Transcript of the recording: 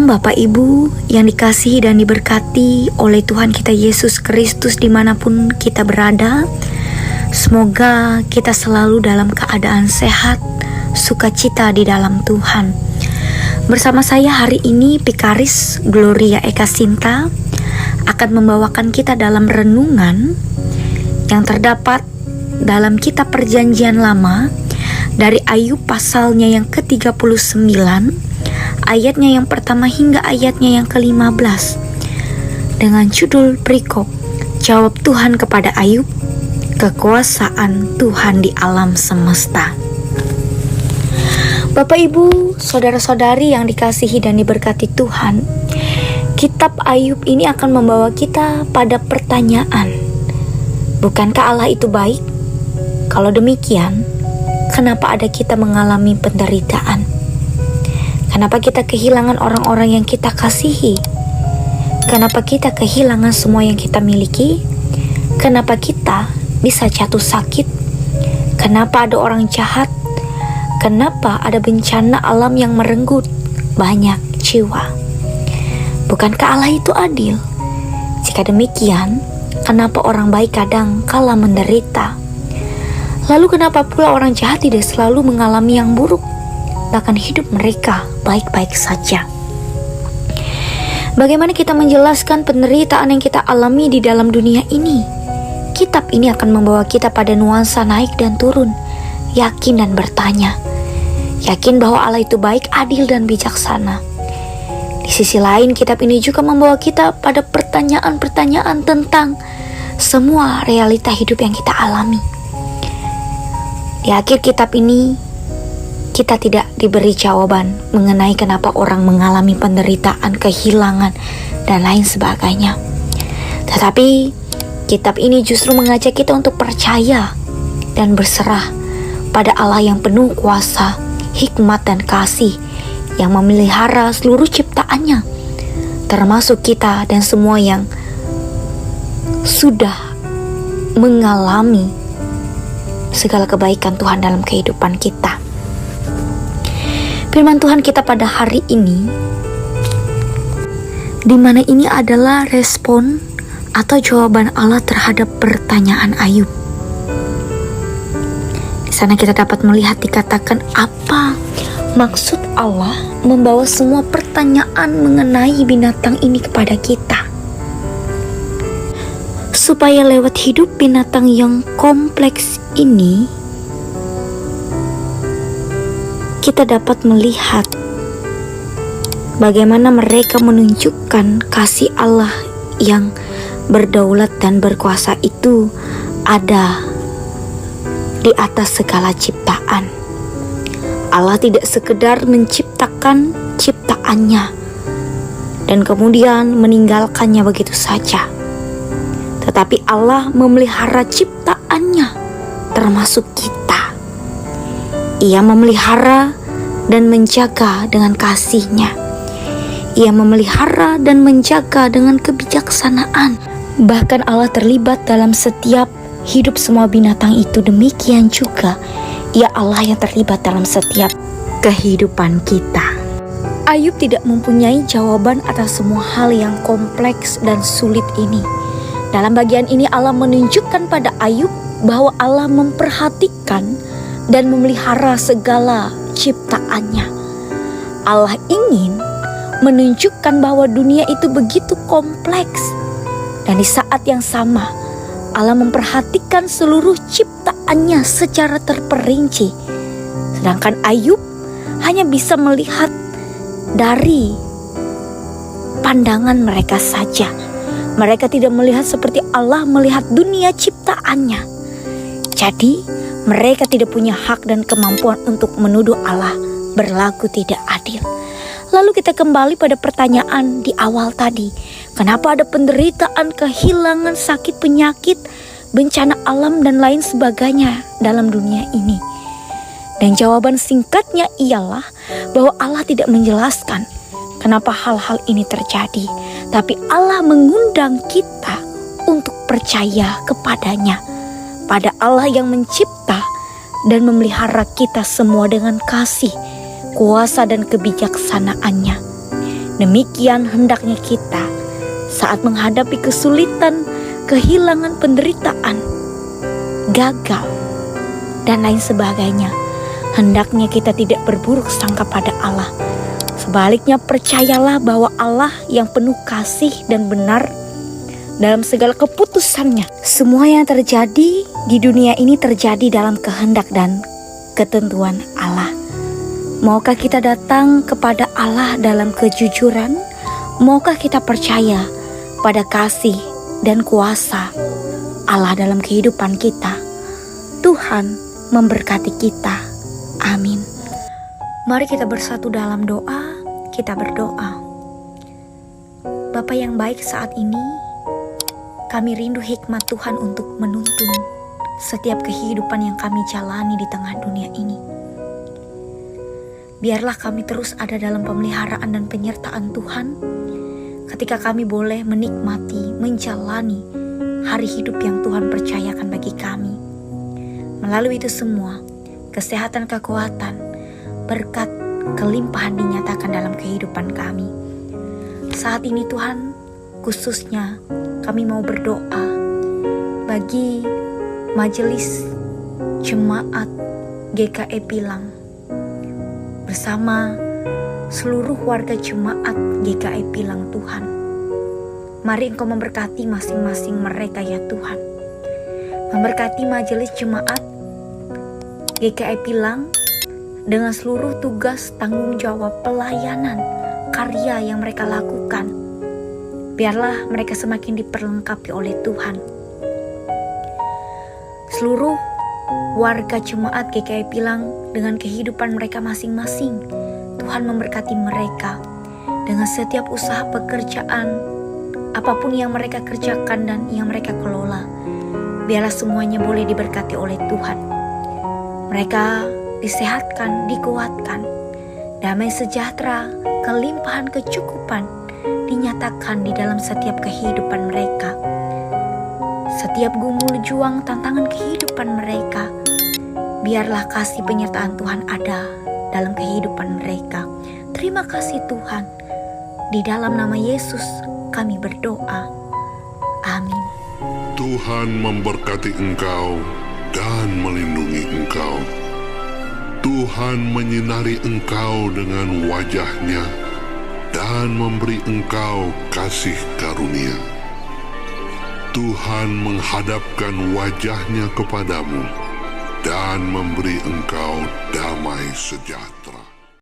Shalom Bapak Ibu yang dikasihi dan diberkati oleh Tuhan kita Yesus Kristus dimanapun kita berada. Semoga kita selalu dalam keadaan sehat, sukacita di dalam Tuhan. Bersama saya hari ini Pikaris Gloria Eka Sinta akan membawakan kita dalam renungan yang terdapat dalam kitab Perjanjian Lama dari Ayub pasalnya yang ke-39, ayatnya yang pertama hingga ayatnya yang ke-15, dengan judul perikop Jawab Tuhan kepada Ayub, Kekuasaan Tuhan di alam semesta. Bapak Ibu, saudara-saudari yang dikasihi dan diberkati Tuhan, kitab Ayub ini akan membawa kita pada pertanyaan, bukankah Allah itu baik? Kalau demikian, kenapa ada kita mengalami penderitaan? Kenapa kita kehilangan orang-orang yang kita kasihi? Kenapa kita kehilangan semua yang kita miliki? Kenapa kita bisa jatuh sakit? Kenapa ada orang jahat? Kenapa ada bencana alam yang merenggut banyak jiwa? Bukankah Allah itu adil? Jika demikian, kenapa orang baik kadang kala menderita? Lalu kenapa pula orang jahat tidak selalu mengalami yang buruk? Bahkan hidup mereka baik-baik saja. Bagaimana kita menjelaskan penderitaan yang kita alami di dalam dunia ini? Kitab ini akan membawa kita pada nuansa naik dan turun, yakin dan bertanya. Yakin bahwa Allah itu baik, adil dan bijaksana. Di sisi lain, kitab ini juga membawa kita pada pertanyaan-pertanyaan tentang semua realita hidup yang kita alami. Di akhir kitab ini, kita tidak diberi jawaban mengenai kenapa orang mengalami penderitaan, kehilangan, dan lain sebagainya. Tetapi kitab ini justru mengajak kita untuk percaya dan berserah pada Allah yang penuh kuasa, hikmat dan kasih, yang memelihara seluruh ciptaannya, termasuk kita dan semua yang sudah mengalami segala kebaikan Tuhan dalam kehidupan kita. Firman Tuhan kita pada hari ini, di mana ini adalah respon atau jawaban Allah terhadap pertanyaan Ayub. Di sana kita dapat melihat dikatakan apa maksud Allah membawa semua pertanyaan mengenai binatang ini kepada kita. Supaya lewat hidup binatang yang kompleks ini, kita dapat melihat bagaimana mereka menunjukkan kasih Allah yang berdaulat dan berkuasa itu ada di atas segala ciptaan. Allah tidak sekedar menciptakan ciptaannya dan kemudian meninggalkannya begitu saja, tetapi Allah memelihara ciptaannya termasuk kita. Ia memelihara dan menjaga dengan kasih-Nya. Ia memelihara dan menjaga dengan kebijaksanaan. Bahkan Allah terlibat dalam setiap hidup semua binatang itu. Demikian juga Ia Allah yang terlibat dalam setiap kehidupan kita. Ayub tidak mempunyai jawaban atas semua hal yang kompleks dan sulit ini. Dalam bagian ini Allah menunjukkan pada Ayub bahwa Allah memperhatikan dan memelihara segala ciptaannya. Allah ingin menunjukkan bahwa dunia itu begitu kompleks, dan di saat yang sama Allah memperhatikan seluruh ciptaannya secara terperinci. Sedangkan Ayub hanya bisa melihat dari pandangan mereka saja. Mereka tidak melihat seperti Allah melihat dunia ciptaannya. Jadi mereka tidak punya hak dan kemampuan untuk menuduh Allah berlaku tidak adil. Lalu kita kembali pada pertanyaan di awal tadi. Kenapa ada penderitaan, kehilangan, sakit, penyakit, bencana alam dan lain sebagainya dalam dunia ini? Dan jawaban singkatnya ialah bahwa Allah tidak menjelaskan kenapa hal-hal ini terjadi. Tapi Allah mengundang kita untuk percaya kepadanya, pada Allah yang mencipta dan memelihara kita semua dengan kasih, kuasa dan kebijaksanaannya. Demikian hendaknya kita saat menghadapi kesulitan, kehilangan, penderitaan, gagal, dan lain sebagainya. Hendaknya kita tidak berburuk sangka pada Allah. Sebaliknya percayalah bahwa Allah yang penuh kasih dan benar dalam segala keputusannya. Semua yang terjadi di dunia ini terjadi dalam kehendak dan ketentuan Allah. Maukah kita datang kepada Allah dalam kejujuran? Maukah kita percaya pada kasih dan kuasa Allah dalam kehidupan kita? Tuhan memberkati kita. Amin. Mari kita bersatu dalam doa. Kita berdoa. Bapa yang baik, saat ini kami rindu hikmat Tuhan untuk menuntun setiap kehidupan yang kami jalani di tengah dunia ini. Biarlah kami terus ada dalam pemeliharaan dan penyertaan Tuhan ketika kami boleh menikmati, menjalani hari hidup yang Tuhan percayakan bagi kami. Melalui itu semua, kesehatan, kekuatan, berkat, kelimpahan dinyatakan dalam kehidupan kami. Saat ini Tuhan, khususnya kami mau berdoa bagi Majelis Jemaat GKI Pilang bersama seluruh warga jemaat GKI Pilang. Tuhan, mari Engkau memberkati masing-masing mereka ya Tuhan. Memberkati Majelis Jemaat GKI Pilang dengan seluruh tugas, tanggung jawab, pelayanan, karya yang mereka lakukan. Biarlah mereka semakin diperlengkapi oleh Tuhan. Seluruh warga jemaat GKI Pilang dengan kehidupan mereka masing-masing, Tuhan memberkati mereka dengan setiap usaha pekerjaan, apapun yang mereka kerjakan dan yang mereka kelola. Biarlah semuanya boleh diberkati oleh Tuhan. Mereka disehatkan, dikuatkan, damai sejahtera, kelimpahan, kecukupan dinyatakan di dalam setiap kehidupan mereka. Setiap gumul, juang, tantangan kehidupan mereka, biarlah kasih penyertaan Tuhan ada dalam kehidupan mereka. Terima kasih Tuhan. Di dalam nama Yesus kami berdoa. Amin. Tuhan memberkati engkau dan melindungi engkau. Tuhan menyinari engkau dengan wajah-Nya dan memberi engkau kasih karunia. Tuhan menghadapkan wajah-Nya kepadamu dan memberi engkau damai sejahtera.